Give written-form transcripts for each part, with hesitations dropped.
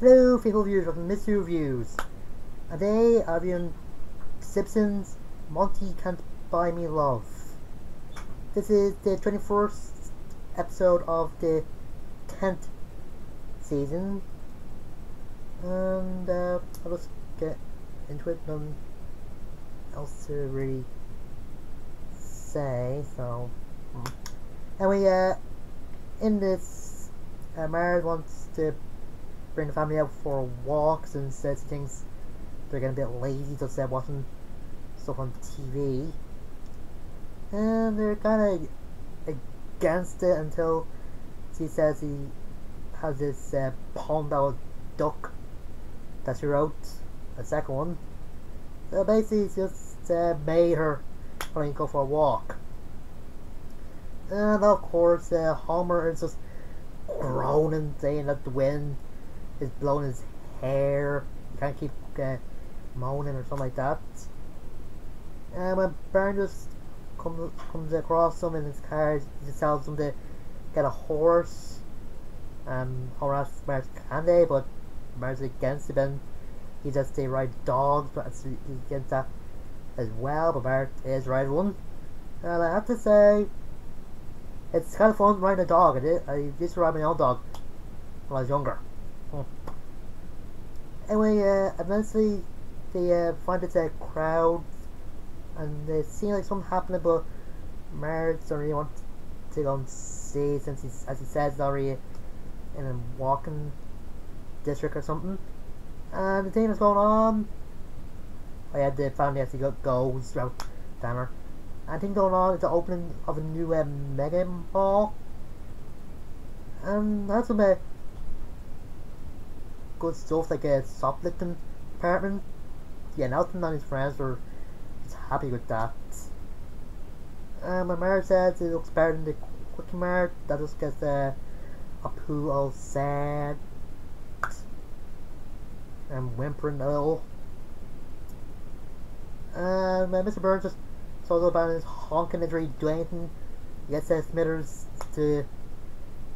Hello, faithful viewers of Mr. Reviews. Today I'll be on Simpsons. Monty Can't Buy Me Love. This is the 21st episode of the 10th season, and I'll just get into it. Nothing else to really say. So anyway, in this, Marge wants to bring the family out for walks and says things they're getting a bit lazy, so instead watching stuff on TV. And they're kind of against it until she says he has this poem about a duck that she wrote, a second one. So basically, it's just made her want to go for a walk. And of course, Homer is just groaning, saying that the wind is blowing his hair. You can't keep moaning or something like that. And when Bern just comes across him in his car, he just tells him to get a horse. Homer asks Marge, can they? But Marge is against it, and he just they ride dogs, but he's against that as well. But Marge is riding one, and I have to say, it's kind of fun riding a dog. I used to ride my own dog when I was younger. Anyway, eventually they find it's a crowd, and they seem like something happening, but Marge don't really want to go and see, since he's, as he says, already in a walking district or something. And the thing that's going on, I had the family actually goes throughout Danner. And the thing going on is the opening of a new mega mall, and that's some good stuff, like a shoplifting department. Yeah, Nelson and his friends were just happy with that. My Mary says it looks better than the Quickie Mart. That just gets a poo all sad and whimpering a little. And Mr. Burns just talks about his honking and really do anything. He gets Smithers to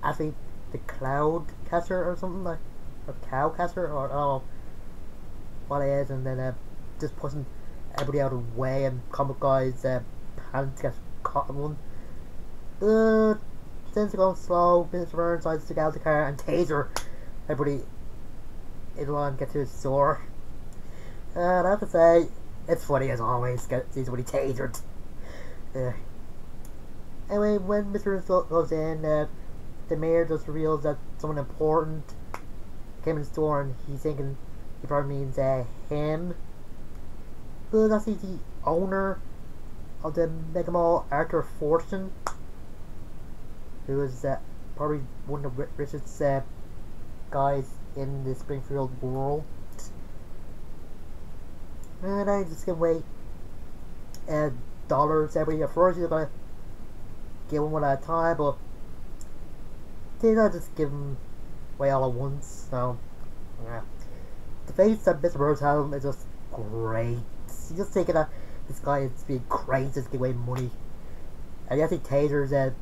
actually the cloud catcher or something, like a cow catcher, or I don't know what it is, and then just pushing everybody out of the way, and comic guy's pants gets caught in one. Things are going slow. Mr. Burns decides to get out of the car and taser everybody in line, get to his store. And I have to say, it's funny as always, sees somebody tasered. Anyway, when Mr. goes in, the mayor just reveals that someone important came in the store, and he's thinking he probably means him. But that's the owner of the Mega Mall, Arthur Fortune, who is probably one of the richest guys in the Springfield world. And I just give away dollars every year. First, you're gonna give them one at a time, but then I just give them away all at once. So, yeah. The face that Mr. Burns has is just great. He's just thinking that this guy is being crazy, just give away money. And yes, he tasers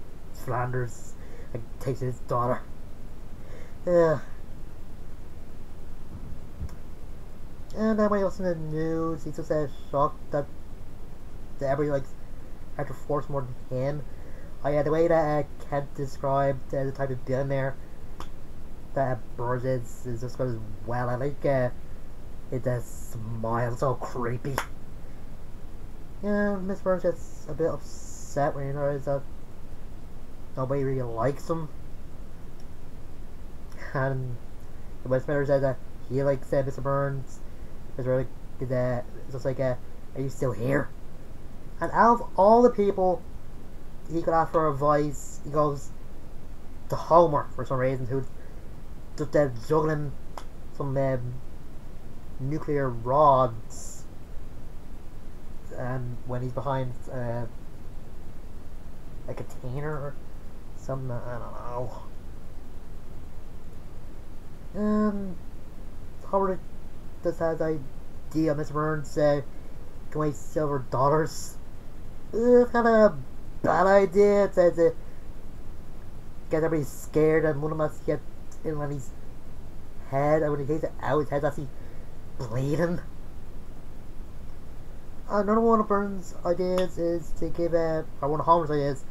Flanders and takes his daughter. Yeah. And then when he was in the news, he's just shocked that everybody likes Arthur Force more than him. The way that Kent described the type of billionaire that Burns is just good as well. I like it smile, so creepy. Yeah, Miss Burns gets a bit upset when he realizes that nobody really likes him. And the West Smithers says that he likes Mr. Burns. Mr. is just like, are you still here? And out of all the people he could ask for advice, he goes to Homer for some reason, who's just juggling some nuclear rods, and when he's behind a container or something, I don't know. Homer just has the idea Mr. Burns can waste silver dollars. It's kind of a bad idea. It says get everybody scared, and one of them has to get in when he's head, and when he takes it out, his head's actually bleeding. Another one of Burns' ideas is to give, or one of Homer's ideas,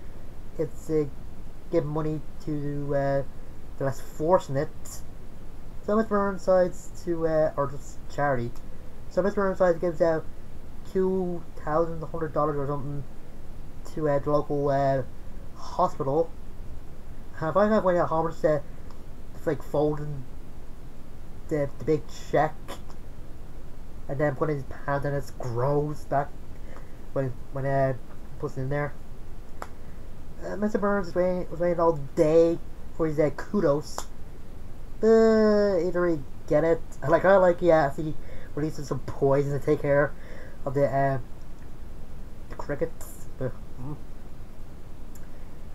it's to give money to the less fortunate. So Mr. Burns decides to, or just charity. So Mr. Burns decides gives out $2,100 or something to the local hospital. And I find out when Homer's like folding the big check and then putting his hand in, it grows back when he puts it in there. Mr. Burns was waiting all day for his kudos. He didn't really get it. He releases some poison to take care of the crickets.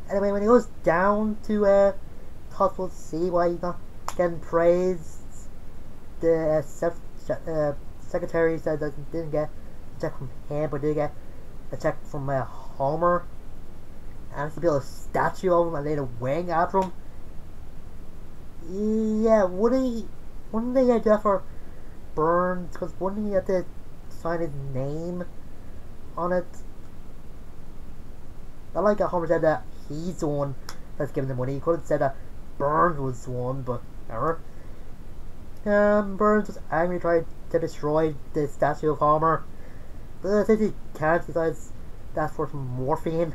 Anyway, when he goes down to hospital to see why he's not getting praised, the secretary said that he didn't get a check from him, but did get a check from Homer. And he built a statue of him and laid a wing after him. Yeah, wouldn't they do that for Burns? Because wouldn't he have to sign his name on it? I like how Homer said that he's the one that's giving the money. He could have said that Burns was the one, but never. Burns was angry, tried to destroy the statue of Homer, but since he can't, he decides that's for some morphine.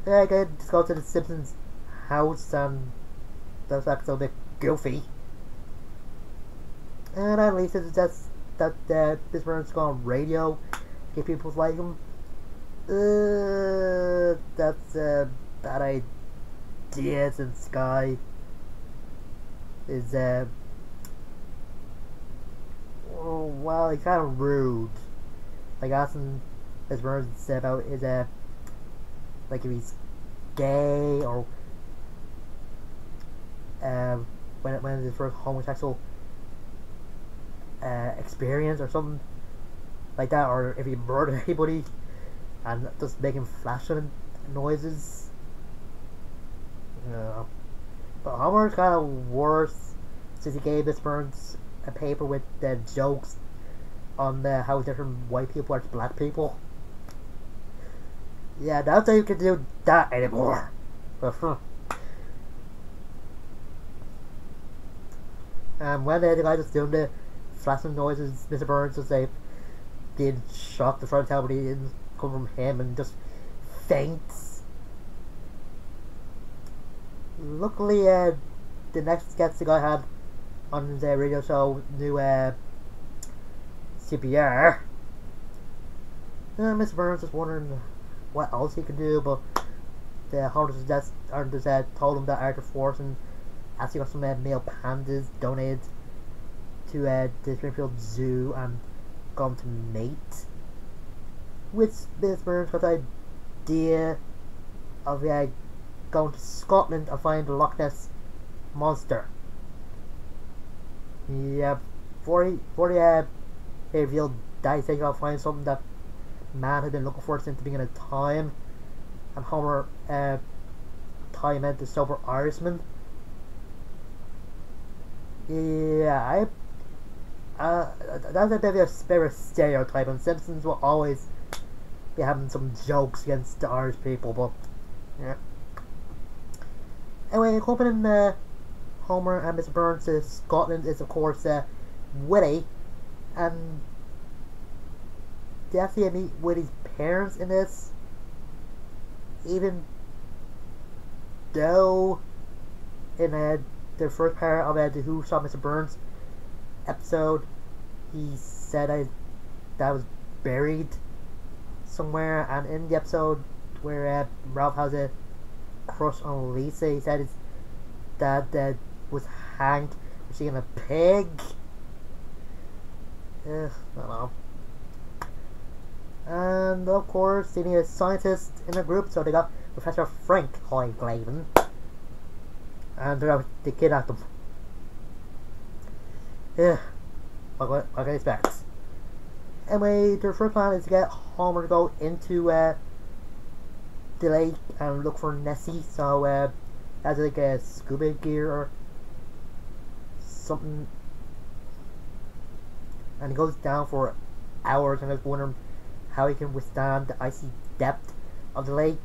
I just go to the Simpsons house, and that's actually a bit goofy. And at least it's just that this Burns go on radio, get people like him. That's a bad idea, since Sky is well, he's kind of rude. Like asking Miss Burns about his like if he's gay, or when his first homosexual experience or something like that, or if he murdered anybody and just making flashing noises. But Homer's kind of worse, since he gave Miss Burns a paper with jokes on how different white people are to black people. Yeah, that's how you can do that anymore. And when the guy just doing the flashing noises, Mr. Burns was like being shocked to try to tell what he didn't come from him, and just faints. Luckily, the next guest the guy had on his radio show knew CPR. Mr. Burns was wondering what else he could do, but the holders just told him that Arthur Forson actually got some male pandas donated to the Springfield Zoo and got them to mate. Which Mr. Burns got the idea of going to Scotland and find the Loch Ness Monster. Yeah, before he revealed that, he said he gotta find something that man had been looking for since the beginning of time, and Homer tie him into sober Irishman. Yeah, that's a bit of a stereotype, and Simpsons will always be having some jokes against the Irish people, but yeah. Anyway, accompanying Homer and Mr. Burns to Scotland is, of course, Willie, and they actually meet Willie's parents in this, even though in the first part of the Who Shot Mr. Burns episode, he said that was buried somewhere, and in the episode where Ralph has a crush on Lisa, he said his dad was hanged for seeing a pig. I don't know. And of course, they need a scientist in the group, so they got Professor Frank Hoyglaven, and they kidnapped him. Yeah, what can I expect? Anyway, their first plan is to get Homer to go into the lake and look for Nessie, so has like a scuba gear or something, and he goes down for hours and is wondering how he can withstand the icy depth of the lake.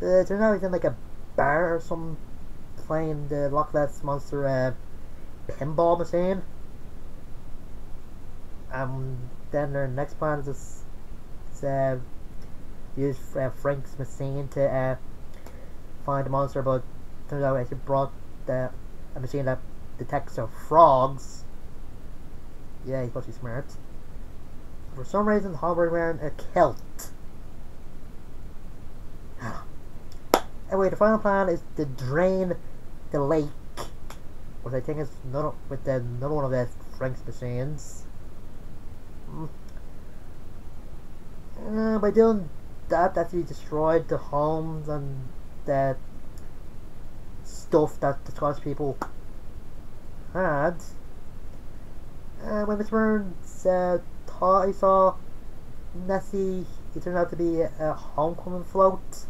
Turns out he's in like a bar or something, playing the Loch Ness Monster pinball machine. Then their next plan is to use Frank's machine to find the monster, but turns out he brought a machine that detects frogs. Yeah, he's supposed to be smart. For some reason, Homer is wearing a kilt. Anyway, the final plan is to drain the lake, which I think is another one of the Frank's machines. By doing that, he destroyed the homes and the stuff that the Scottish people had. When Mr. Burns thought he saw Nessie, it turned out to be a homecoming float.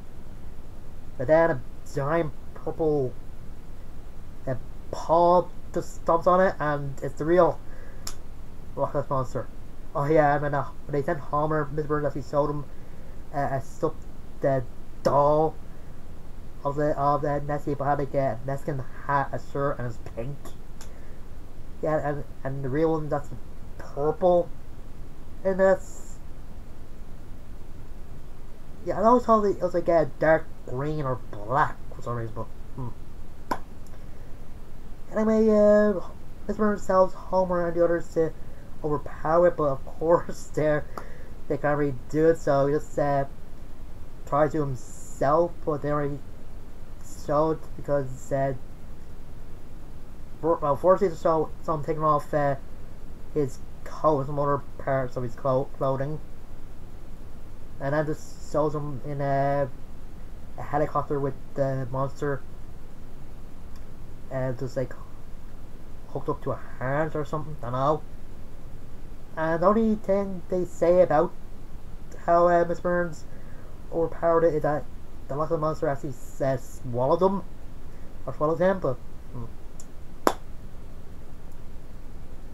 But then a giant purple paw just stomps on it, and it's the real Loch Ness Monster. Oh yeah, when they sent Homer, Mr. Burns actually showed him a stuffed doll of Nessie, but had like a Mexican hat, a shirt, and it's pink. Yeah, and the real one that's purple, and that's I always thought it was like a dark green or black for some reason, but anyway, Mr. Burns tells Homer and the others to overpower it, but of course they can't really do it, so he just tries to himself, but they already showed because first he just saw someone taking off his coat and some other parts of his clothing, and then just shows him in a helicopter with the monster just like hooked up to a hand or something, I don't know. And the only thing they say about how Mr. Burns overpowered it is that the Loch Ness Monster actually swallowed him, or swallowed him, but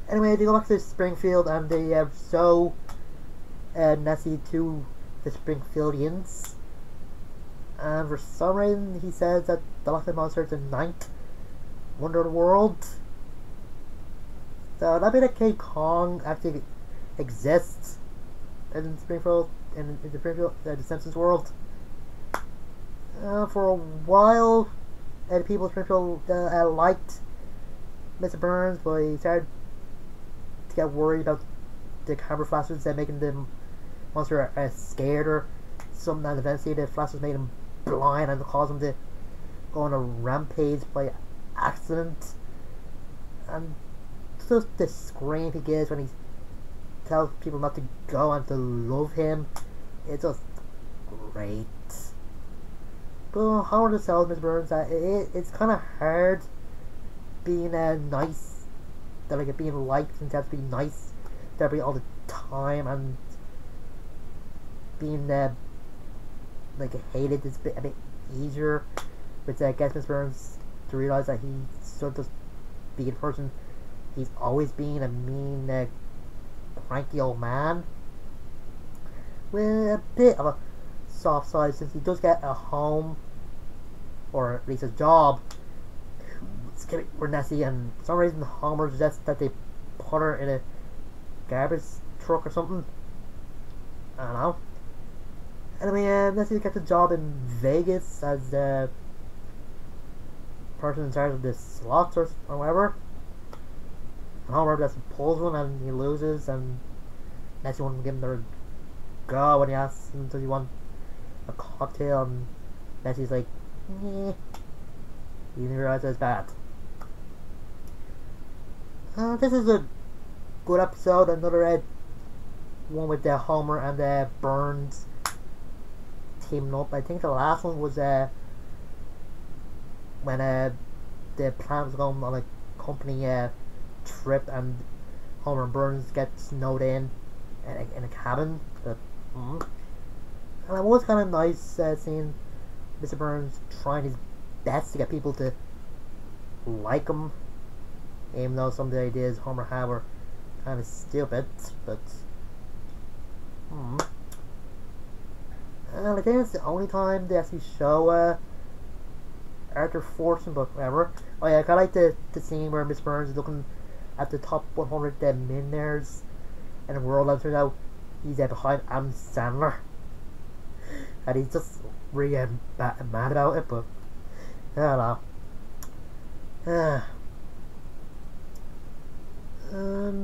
anyway, they go back to Springfield and they show Nessie to the Springfieldians, and for some reason he says that the Loch Ness Monster is the 9th wonder of the world. So that means that King Kong actually exists in Springfield, in the Springfield, the Simpsons world. For a while, the people of Springfield liked Mr. Burns, but he started to get worried about the camera flashes making the monster scared or something, and eventually the flashes made him blind and caused him to go on a rampage by accident. And just the scream he gives when he tells people not to go and to love him, it's just great. But Howard just tells Mr. Burns that it's kind of hard being nice, that like being liked and to have to be nice to everybody all the time, and being like hated is a bit easier, which gets Mr. Burns to realize that he's sort of just being a person he's always been, a mean, cranky old man with a bit of a soft side, since he does get a home, or at least a job, for Nessie, and for some reason Homer suggests that they put her in a garbage truck or something. I don't know. Anyway, Nessie gets a job in Vegas as the person in charge of the slots or whatever. And Homer just pulls one and he loses, and Nessie won't give him the go when he asks him does he want a cocktail, and Nessie's like, "Meh." He didn't realize it's bad. This is a good episode, another one with Homer and Burns teaming up. I think the last one was when the planet was going on a company trip, and Homer and Burns get snowed in a cabin. And it was kind of nice seeing Mr. Burns trying his best to get people to like him. Even though some of the ideas Homer had were kind of stupid, but I think it's the only time they actually show Arthur Fortune book, whatever. Oh yeah, I kinda like the scene where Miss Burns is looking at the top 100 millionaires in the world, and it turns out he's behind Adam Sandler. And he's just really mad about it, but I don't know.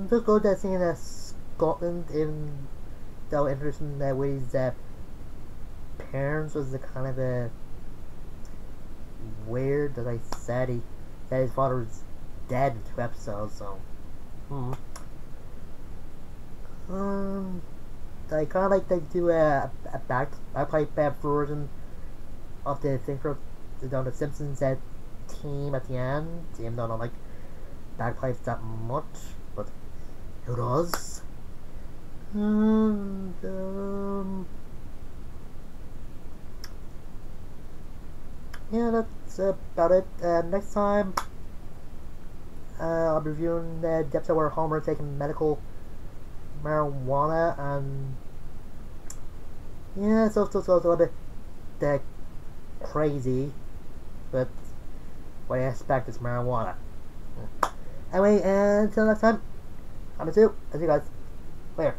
Just go to that scene in Scotland, even though interesting with his parents was kind of a weird that I said his father was dead in 2 episodes, so I kinda like they do a bagpipe version of the thing for the Simpsons team at the end, even though I don't like bagpipes that much, but who does? And yeah, that's about it. Next time, I'll be reviewing the episode where Homer is taking medical marijuana, and yeah, so it's a little bit crazy, but what I expect is marijuana. Anyway, until next time, I'm Mr.Who. I'll see you guys later.